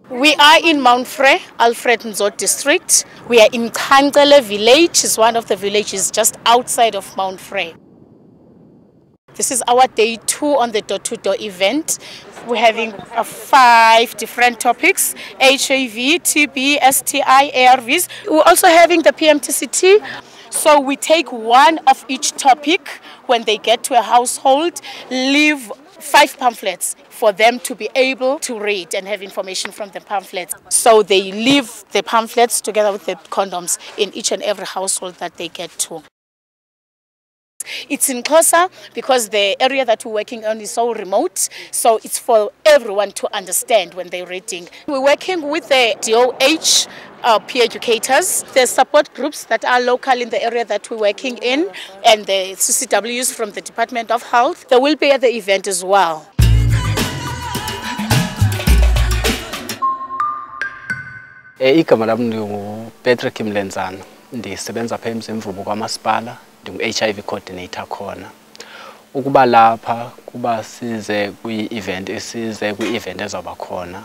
We are in Mount Frere, Alfred Nzo district. We are in Khankele village, is one of the villages just outside of Mount Frere. This is our day 2 on the door-to-door event. We're having 5 different topics: HIV, TB, STI, ARVs. We're also having the PMTCT. So we take one of each topic. When they get to a household, leave 5 pamphlets for them to be able to read and have information from the pamphlets. So they leave the pamphlets together with the condoms in each and every household that they get to. It's in Xhosa because the area that we're working on is so remote, so it's for everyone to understand when they're reading. We're working with the DOH peer educators, the support groups that are local in the area that we're working in, and the CCWs from the Department of Health. They will be at the event as well. Igama lami nginguPatrick Mlenzana, ndisebenza pha eMzimvubu kwaMasipala, ndingu-HIV coordinator khona. Ukuba lapha kuba size kwi-event ezaba khona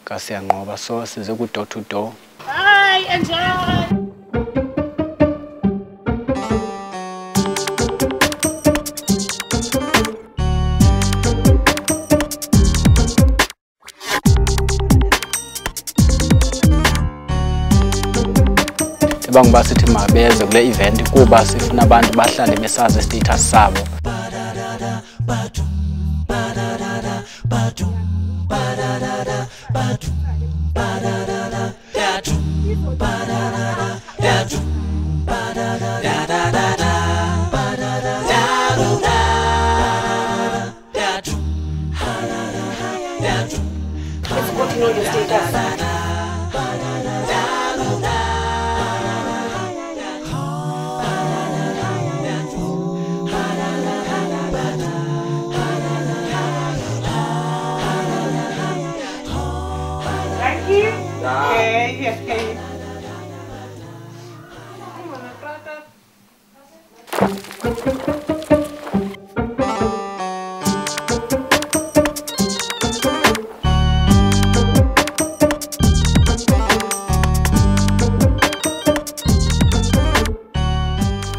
kaSiyanqoba, so size ku-door to door. Hi, enjoy! Bangiba sithi mabeze kule event kuba sifuna abantu bahlale besazi status sabo.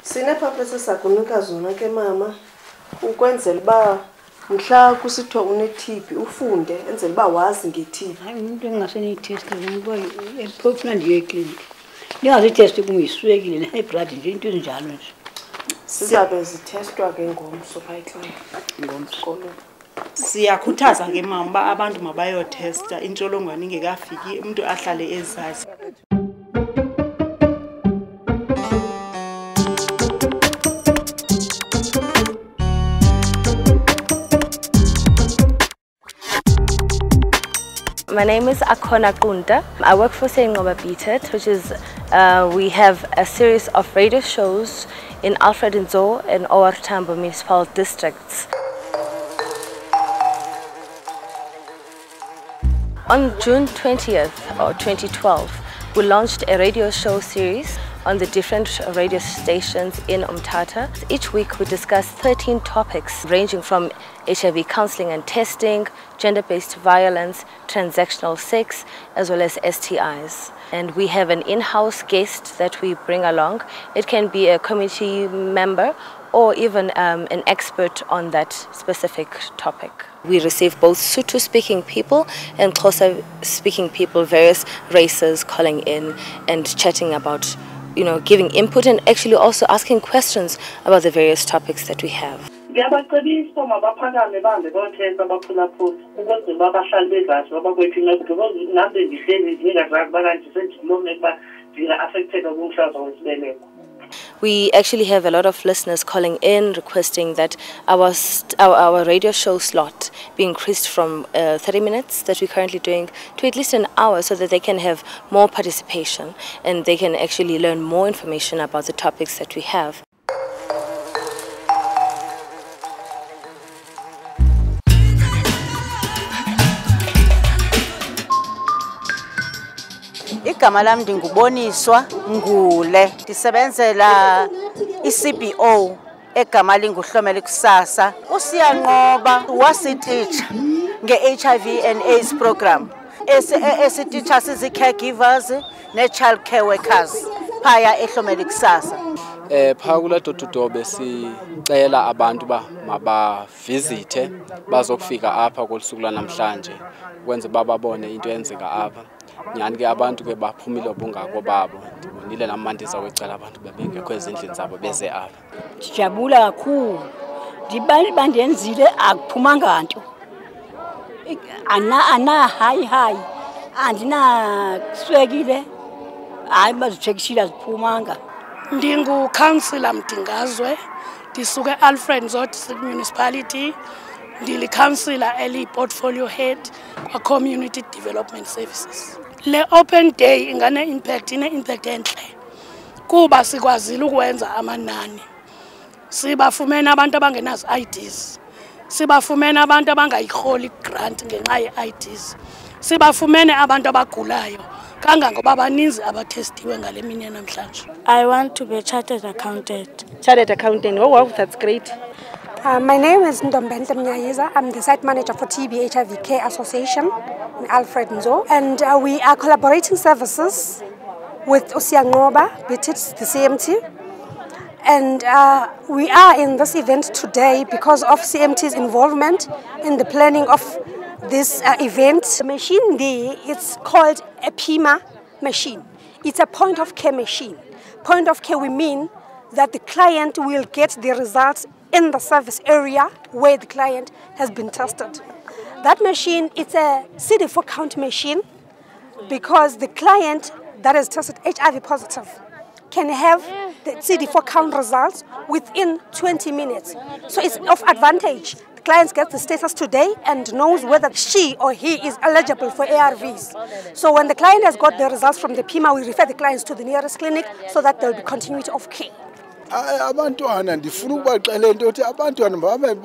Sinephaphela sakunika zona ke mama ukwenzela ba mhla kusithiwa une-TB ufunde enzela ba wazi nge-TB. Hayi umuntu engaseniyitest ngoba ephofuna ndiye eklinikhi. Ndingazitest kungiswekile ne-high blood nje into ezinjalo nje. Sizabe zitestwa ke ngomso pha eklinikhi ngomskolo. Siyakhuthaza ke mama ba abantu mabayotesta intsholongwane ingekafiki umuntu ahlale ezazi. My name is Akona Qunta. I work for Sayenqoba BTET, which is, we have a series of radio shows in Alfred Nzo and OR Tambo municipal districts. On June 20th, or 2012, we launched a radio show series on the different radio stations in Umtata. Each week we discuss 13 topics ranging from HIV counseling and testing, gender-based violence, transactional sex, as well as STIs. And we have an in-house guest that we bring along. It can be a community member or even an expert on that specific topic. We receive both Sotho-speaking people and Xhosa-speaking people, various races calling in and chatting about, giving input and actually also asking questions about the various topics that we have. We actually have a lot of listeners calling in requesting that our radio show slot be increased from 30 minutes that we're currently doing to at least an hour so that they can have more participation and they can actually learn more information about the topics that we have. Igama lami ndinguBoniswa Ngule, ndisebenzela iCBO egama linguHlomela Kusasa. uSiyanqoba wasititsha nge-HIV and AIDS program. esititsha sizi-caregivers ne-child care workers phaya eHlomela Ikusasa. Pha kula door-to-door besicela abantu ba mabavizithe bazokufika apha kolusuku lanamhlanje ukwenza bababone into eyenzeka apha. Nyani ke abantu ke baphumile obungako babo. Ndibonile namandiza wecala abantu bebengekho ezindlini zabo beze apha. Sijabula kakhulu. Dibani bandenzile akuphumanga nto. Ana hayi andina swekile hayi bazithekishila ziphumanga. Ndingu councillor Mdingazwe ndisuke Alfred Nzo District Municipality ndili councillor eli portfolio head kwa community development services. Le open day ingane impact enhle kuba sikwazile ukwenza amanani. Sibafumene abantu abangenazo IDs. Sibafumene abantu abangayiholi grant ngenxa ye-IDs. Sibafumene abantu abagulayo kangangoba baninzi abatestiwe ngale mini namhlanje. I want to be a chartered accountant. Chartered accountant. Oh wow, that's great. My name is Ndombenhle Mnyayiza. I'm the site manager for TB HIV Care Association in Alfred Nzo. And we are collaborating services with Osiyangoba, the CMT. And we are in this event today because of CMT's involvement in the planning of this event. The machine there, it's called a PIMA machine. It's a point of care machine. Point of care, we mean that the client will get the results in the service area where the client has been tested. That machine, it's a CD4 count machine because the client that is tested HIV positive can have the CD4 count results within 20 minutes. So it's of advantage. The client gets the status today and knows whether she or he is eligible for ARVs. So when the client has got the results from the PIMA, we refer the clients to the nearest clinic so that there will be continuity of care. Abantwana ndifuna ukubaxelela into yokuthi abantwana babe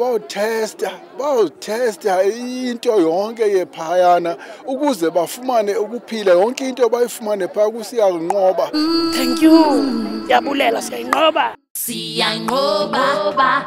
bawutesta into yonke yephayana ukuze bafumane ukuphila yonke into bayifumane phaya kusiyanqoba. Thank you. Yabulela siyanqoba. Siyanqoba.